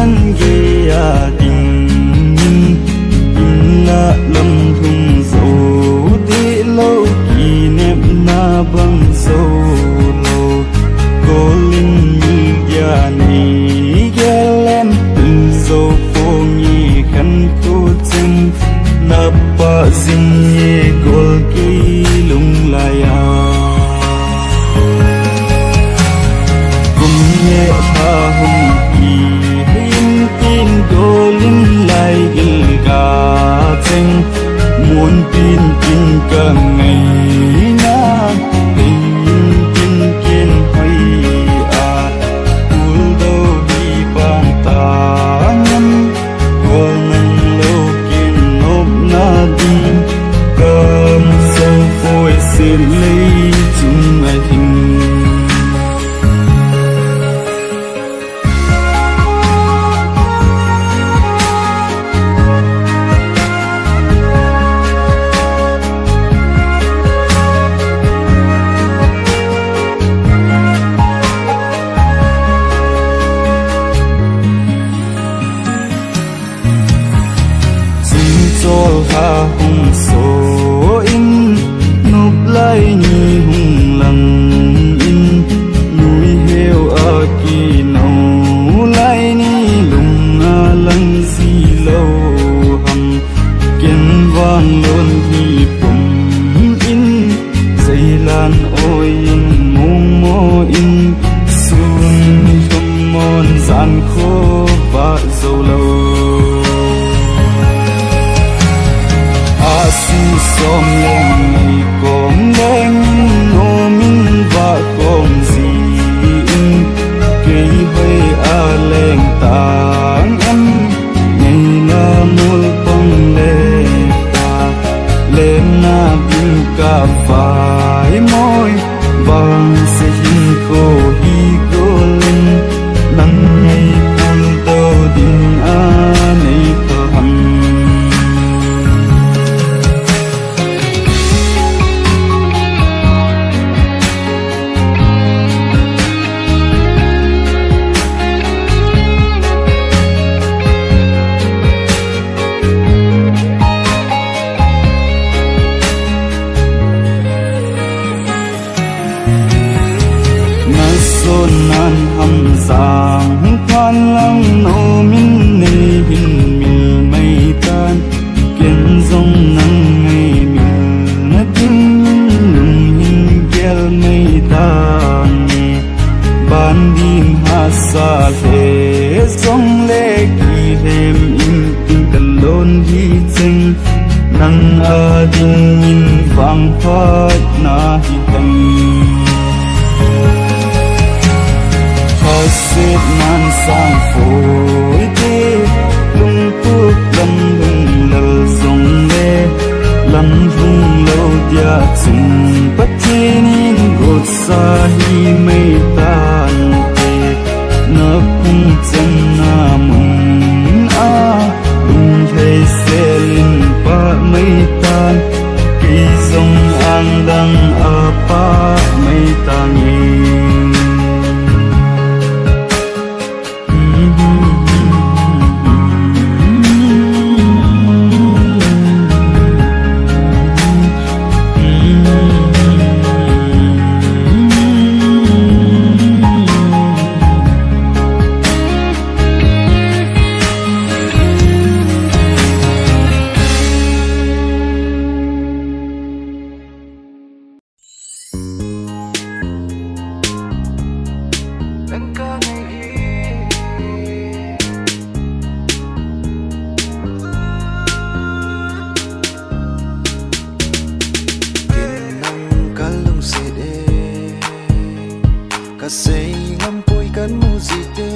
chân ghê tình in là lâm thùng dấu thế lâu kỷ niệm na băng dấu lâu cô linh như già này ghé lem từng dấu phố nhị khăn cô chân na pa zin ye gol ki lung laya kum ye ha hum ki hin tin golin lai gil ka cheng muôn tin tin ka ngày na tin tin kiên hay a ul do hi bang ta ngam gol nang lo kin nop na din cầm sâu phôi xin lấy chúng ai hình ha hung so in núp lai ni hung lăng in núi heo a ki nâu lai ni lung a lăng si lâu hằng kiên vang lôn hi pum in dây lan ôi in mông mô in sun thâm môn gian khô và dầu lâu si som lên ngày con đen nô min và con gì cây hơi a lên tang em ngày na mul bông lê ta lên na bin cà phai môi vàng sẽ hin khô hi cô lên nắng ngày buồn tao din a này thơ hầm nan hầm giang phan lăng nô min này hình mil mây tan kiên dòng nắng ngày mil na tin lung hình gel mây tan ban din ha sa le dòng le ki hem in tin kalon hi cheng nang a din in vang phat na hi tam xếp nan sang phôi tê lung tuốt lâm lung lờ dòng lê lâm vung lâu dia chung bắt trên in gột sa hi mây tan tê nấp hung chân na mung a lung thấy xe linh pa mây tan cây dòng ang đăng a pa mây tan nhìn say ngam pui kan muzite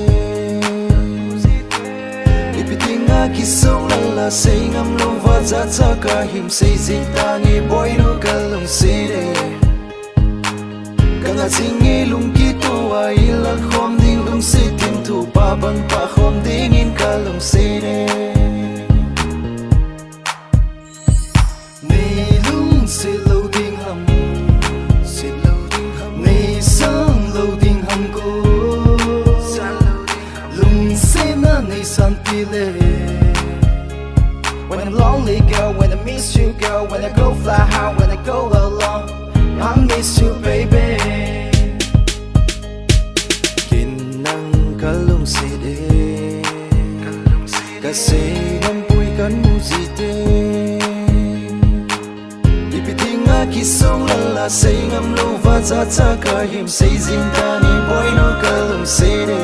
ipitinga kisong lala say ngam long va za za ka him say zita ngi boy no kalong say de kanga singi lung ki to wa ila khom ding lung say tim tu pa ban pa khom ding in kalong say de nei lung say lo ding ham say lo ding ham nei sang lo ding ham ko lung say na nei lonely girl, when I miss you girl, when I go fly high, when I go alone, I miss you baby. Kinang kalungside, kasi nampuy kan musite. Ipiting akisong lala, say ngam luva za kahim, say zintani boy no kalungside.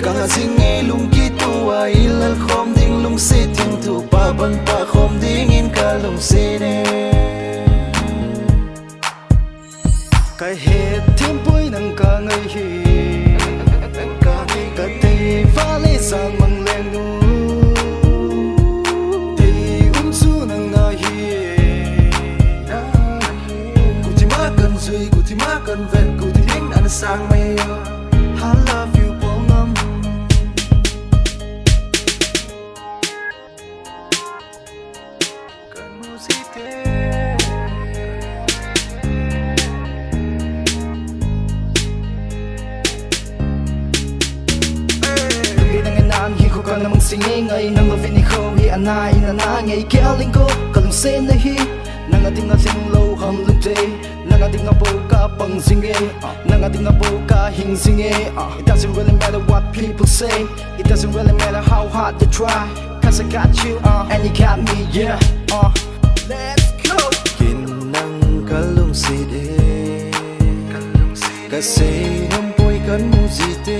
Kanga singe lung kitua ilal khom ding lung se ting tu pa ban pa khom ding in ka lung se de. Kai he tim pui nang ka ngai hi ka te fa le sang mang leng nu te su nang na hi ku ti ma kan zui ku ti ma kan vet ku ti ding an sang mai yo. I love you bong ngam. Namang singing ay nang loving ko hi anay na nangay kaling ko kalung sen na hi nang ating na sing low ham lung day nang ating na po ka pang singe nang ating na po ka hing singe. It doesn't really matter what people say, it doesn't really matter how hard you try, cause I got you and you got me, yeah. Let's go. Kinang kalung side kasi nampoy kan musite.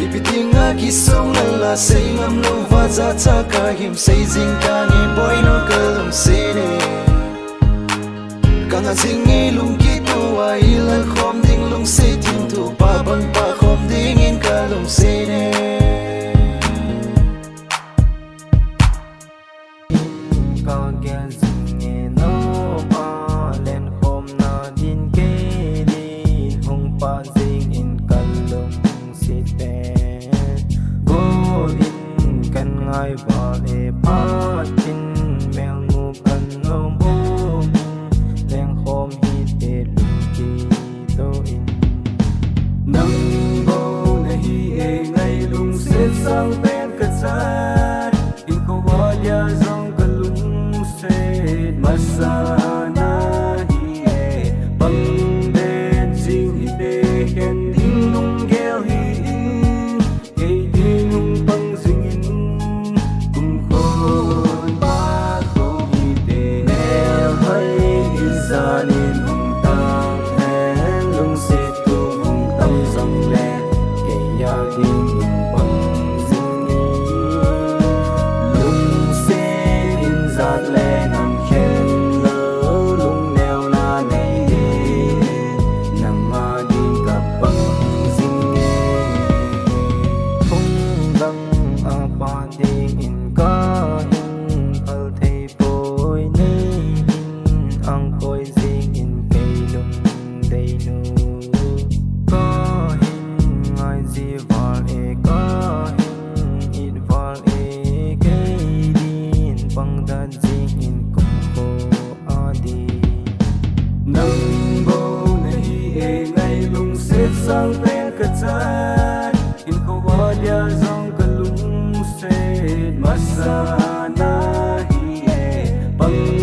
Ipiting akisong lala, say ngam luva za kahim, say zintani boy no kalung side. Kanga singe lung kitua ilal khom ding lung se ting tu pa ban pa khom ding in kalung side. Ai vào để phát tin mèo ngủ cần ôm ôm đen khom hít để lùng kỳ tô in nâng bầu này hi e ngày lùng sẽ sang bên cất sát in khâu hoa ya rong cả lùng sẽ masa na hi e bằng đen jing hi để khen đinh lùng gel hi cây đi lùng bằng jing in zanin hung tang hen lung se tu hung tam zong le ke ya ding in bang zing ni lung se in zat le nam khen lo lung neo na nei nam ma ding ka bang zing ni hung dang a pa ding in ka in al thei poi nei ang koi zing in cây lung đầy nu có hình ngài gì vào e có hình ít vào e cây din bằng đan zing in cùng khô a đi nâng bầu này e ngày lung xếp sang bên cất sát in khâu hoa ya rong cả lung xếp masa na hi e bằng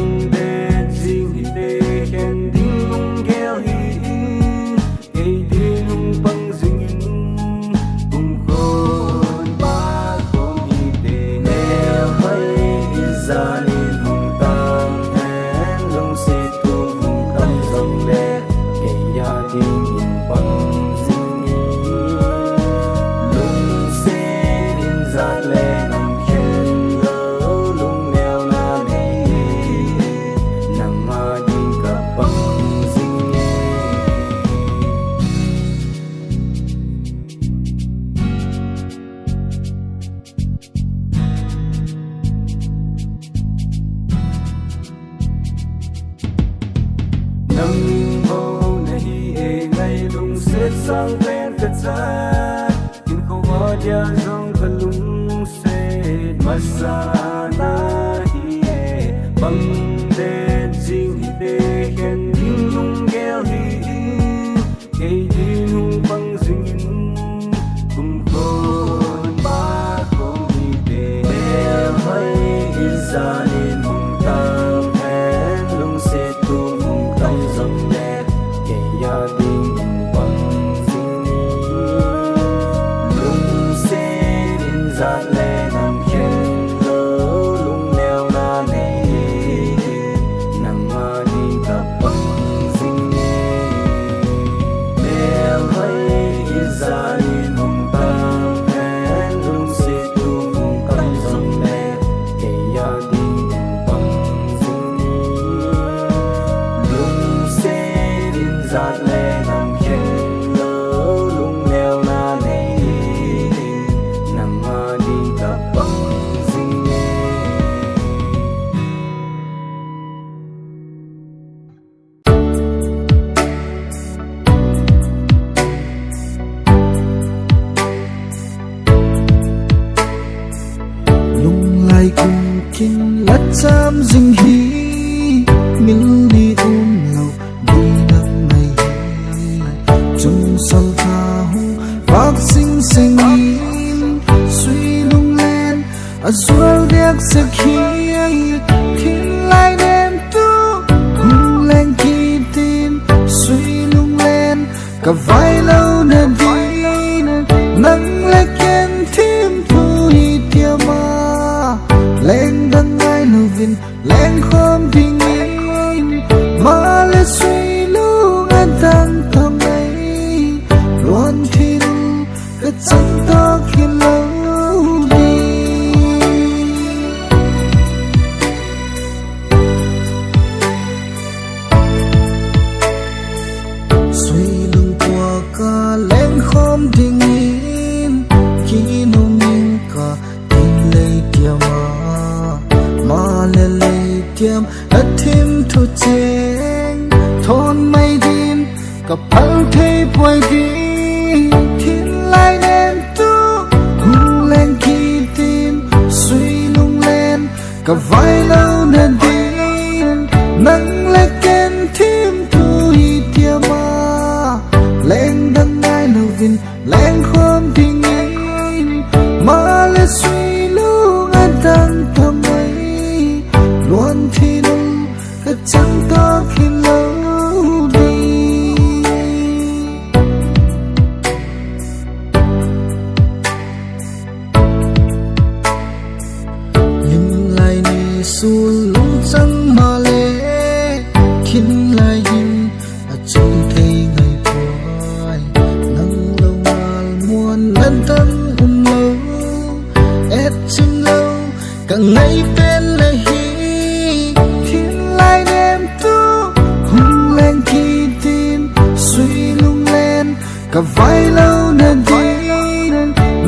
sang bên cất sát in khâu hoa ya rong cả lung se masa na hi e bằng đen jing hi de khen ding lung gel hi cây din hung bang jing in cùng khôn ba khom hi Izalin mong tang hen lung se tu mong tang zong le ke ya ding in pang sing ni lung se in zat le nam khen lo lung neo na nei nang ma ding ka pang sing ni neo hai izalin mong tang hen lung se tu mong tang zong le ke ya ding in pang sing ni lung se in zat le nam khen lo lung neo na nei nang ma ding ka pang sing ni lung lai cùng kinh lát cham dinh hi mình đi lâu đi nắng ngày hi chung sâu tha hu bác sinh sinh in suy lung lên à sual đẹp sắc hi thiên lai đêm tu hung lên kỳ tin suy lung lên cả vai lâu nè đi nắng lấy kén thêm thu hi tia ma lên đằng ai lâu vin lên khom tình in mà lấy suy lung an tan thầm ấy luôn thiên cái chân to khi lâu đi suy lung qua cả lên khom tình in khi nông minh cả tình lấy tiêm mà lấy tiêm ở thêm thu chén thôn mây đêm cả phăng thế quay đi thiên lai đêm tu hung lên khi tim suy lung lên cả vai lâu nên đi nắng lấy kén thêm thu hi tia ma lên đằng ai lâu vin lên khom tình in mà lấy suy lung an tan thầm ấy luôn thì nung cái chẳng to khi lâu đi nhưng lại đi xuống lung chẳng mà lệ khiến lại nhìn ở trong thấy ngày qua nắng lâu mal muôn lần tâm lâu ép chim lâu cả ngày bên là hi thiên lai đêm tu hung lên khi tin suy lung lên cả vai lâu nên đi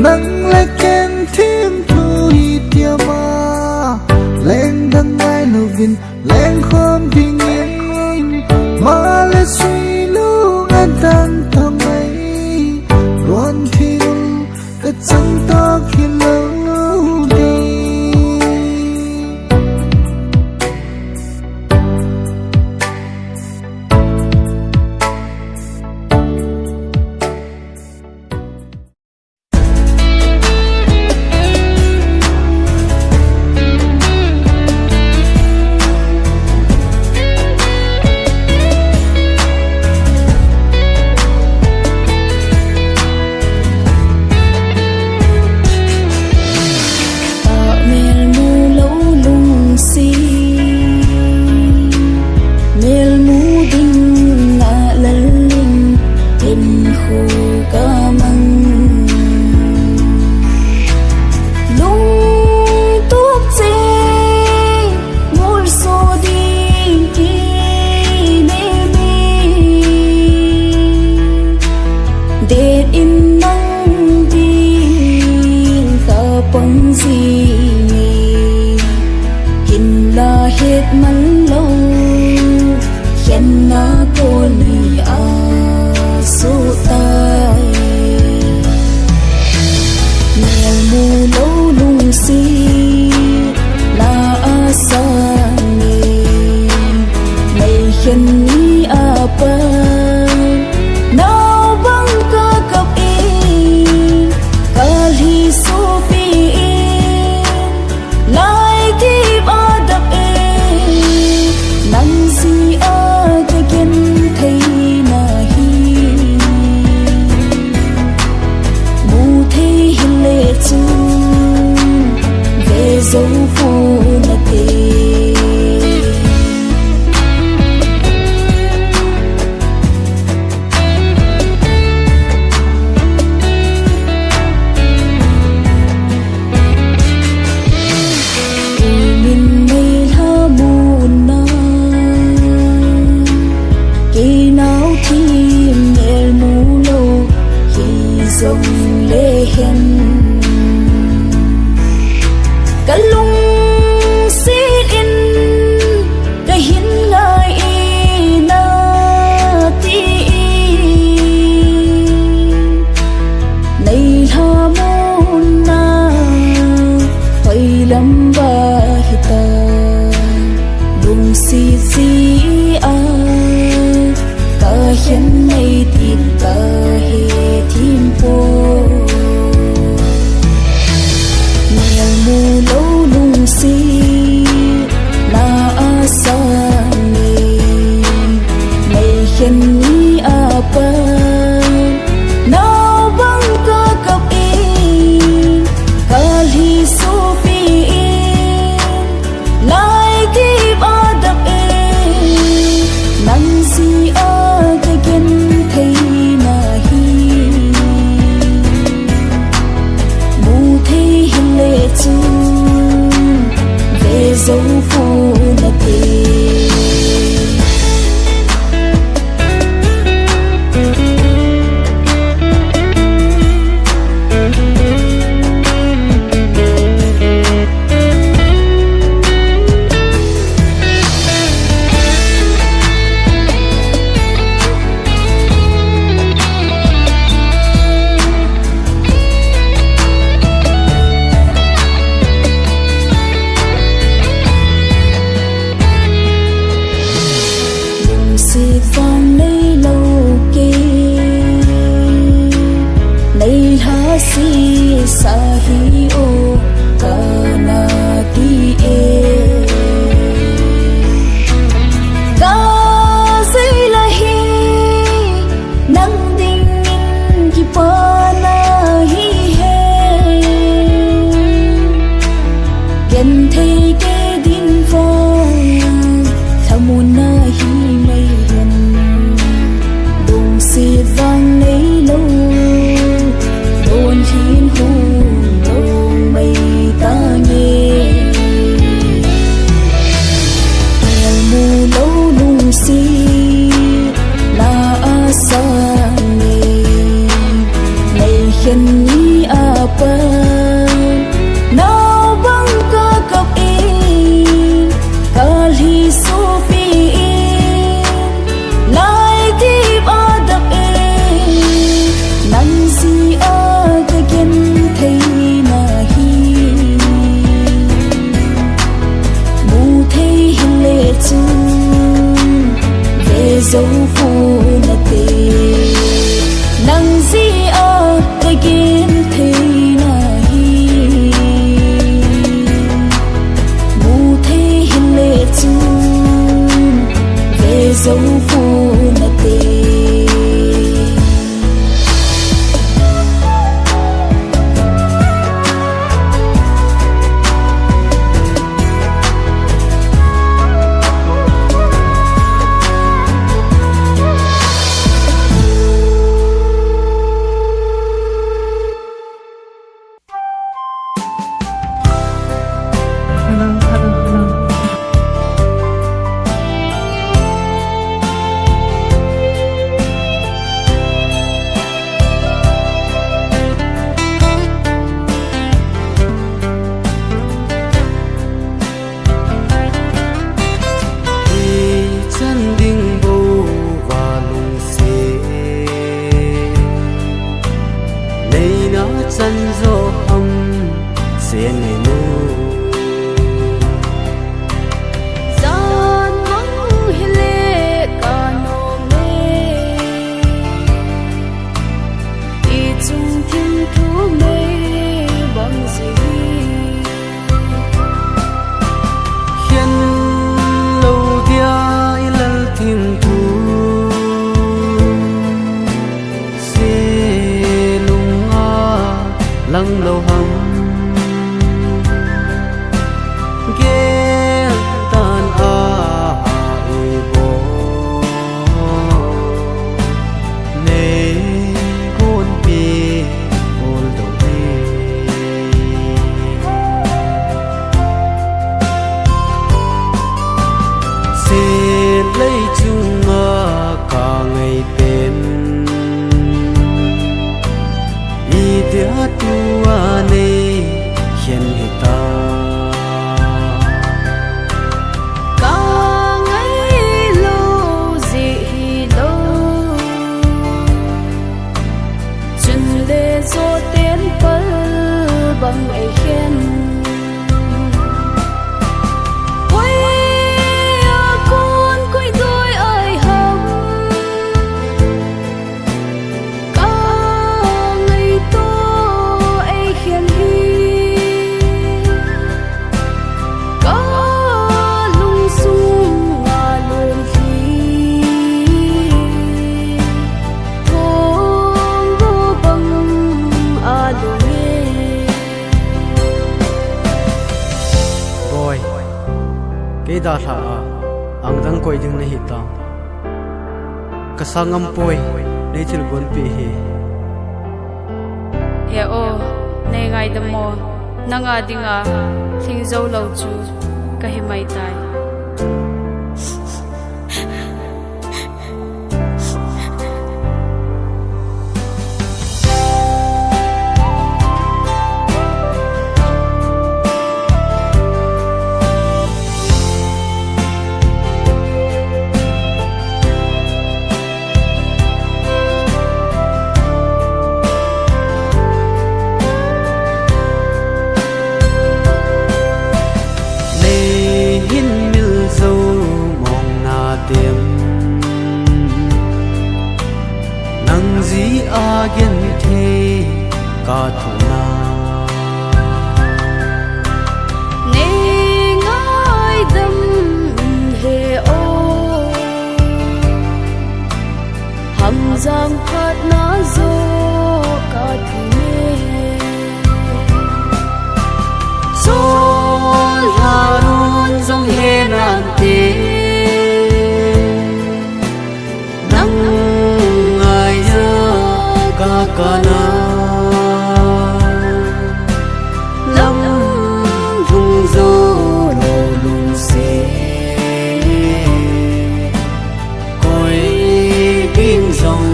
nắng lấy kén thêm thu hi tia ma lên đằng ai lâu vin lên khom tình in mà lấy suy lung an tan thầm ấy luôn thì cái chân to khi lâu đi hết mắn lâu khen na cô lì số tay nghèo mù lâu lung si là sa nghề mày khen ni apa nào băng ca cặp y kali sofi lại kịp dấu vô là thế. Mình mây ha buồn na kỳ nào thêm nhẹ mù lâu khi dòng lệ hen cả lung xin in cái hiến ngài na ti này tha môn na phải lắm ba hita lung si si a cả hiến này tin cả he thiên po mù lâu lung si na asa ni mây khen ni apa nào băng ca cặp in kali sopi lại đi ba đập in nắng si a cái kiến thấy na hi mù thấy hình lệ chu về dấu vô là thế. Vang lấy lâu kê lấy há si sa hi o kana ti e ka zai la hi nang ding in ki pa na hi he gen thei ke din phong thamun na hi mai si vang lấy lâu đồn thiên hùng lâu mây ta nghe nghèo mù lâu lung si là asa nghe mây khen ni apa nào băng ca cặp in kali sopi lại đi ba đập nắng si a cái kiến thấy na hi mù thấy hình lệ chu về dấu vô là thế nắng si a cái kiến thấy na hi mù thấy hình lệ chu về dấu vô là thế. lăng lâu hầm ta ca ngày lâu gì lâu chân lê gió tiến bờ bằng ấy khen quay con quay đôi ơi hồng ca ngày to ấy khen hi ca lung sung ngà luôn khi thong vô bằng à luôn boy cái đa thà ang dang koi ding na hi ta kasangam poi nei thil gon pi hi he o nei ngai da mo nanga dinga thing zo lo chu ka hi mai tai again the ka thuna nei ngai dam he o ham giang phat na zo ka thune so hanun zong he nan te kana lam thung zo lo lung se koi bin song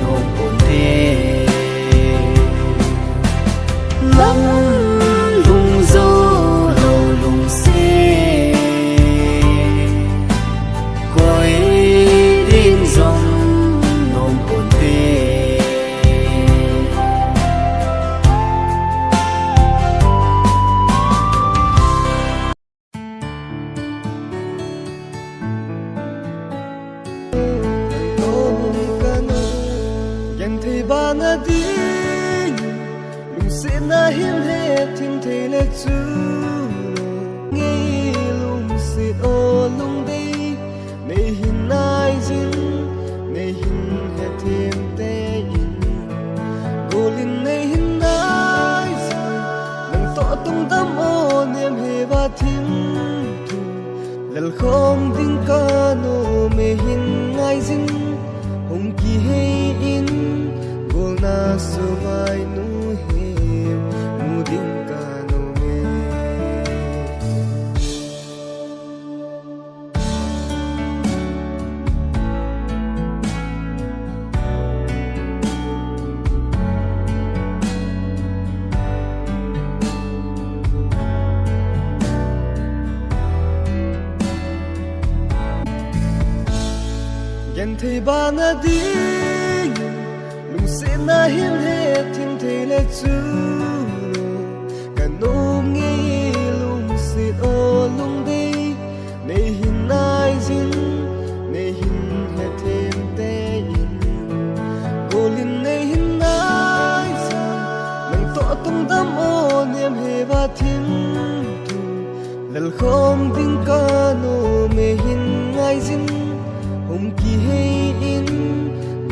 no pon te lam thung zo lo lung se koi bin song no pon te na him he thim the le chu ngi lung sit o lung dei nei hin nai jin nei hin he thim te in golin nei hin nai jin nang to tung dam o niam he ba thim tu lal khom ding ka no me hin ngai jin hong ki he in gol na so vai nu thì ba na ding lung se na hin he thim the le chu ka nom ngi lung se o lung dei nei hin nai jin nei hin he thim te in golin nei hin nai jin nang to tung dam o niam he ba thim tu lal khom ding ka no me hin ngai jin hom ki he in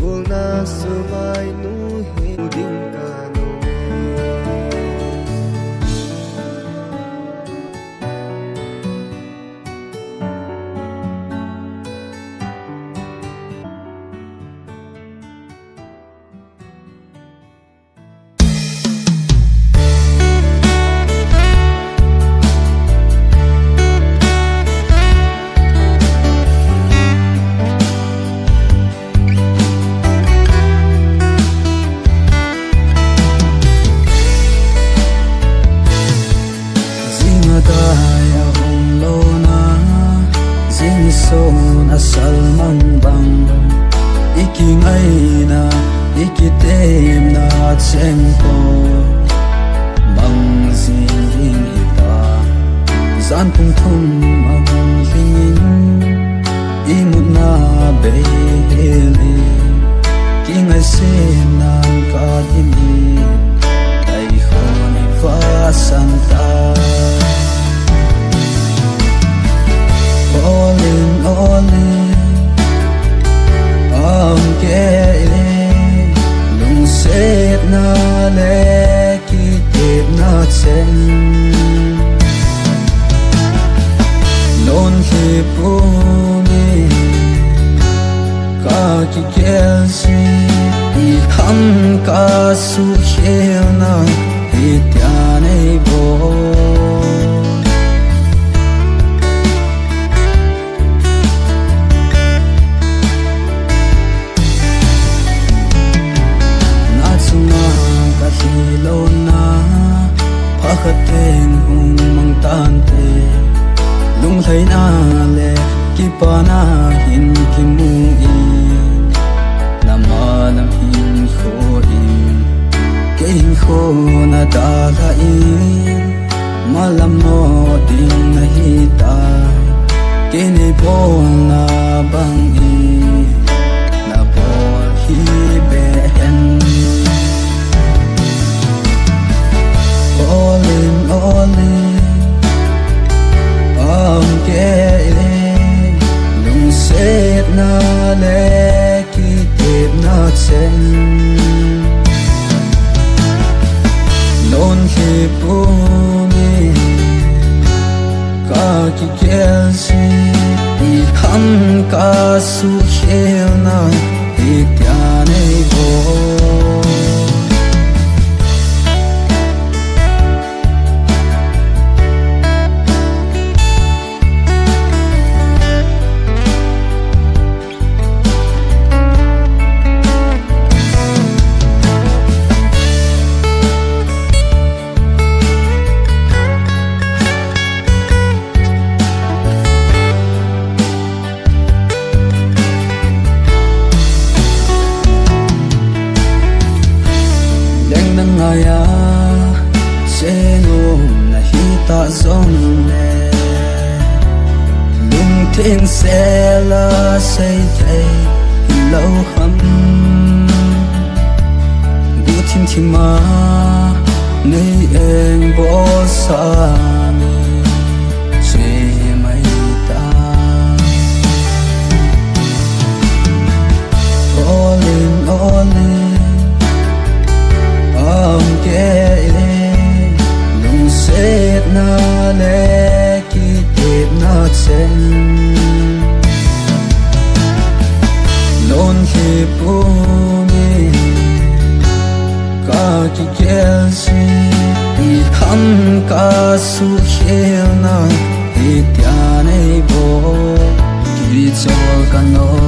gol na so vai nu he ding ka no asal man bang iking ai na ikitem na chempo mang zing ita zan pung thum ang hingin imut na beli king ai sem nang ka dimi ai khoni fa santa all in am ke lung set na le ki tep na chen non hi pu ni ka ki kel si I ham ka su khel na I tya nei bo Lona pakhateng hung mang tan te lung thai na le ki pa na hin ki mu I nama lam hin kho in ke hin kho na da la in malam no ding na hi ta ke ne bol na bang I na bol hi be hen all in am ke lung set na le ki tep na chen non hi pu ni ka ki kel si I ham ka su khel na I tya nei bo ngaya se no na hi ta zong le lung thing se la say thei lo ham gu thim thim ma nei eng bo sa ni se mai ta all in am ke lung set na le ki tep na chen non hi pu ni ka ki kel si I ham ka su khel na I tya nei bo ki chol ka no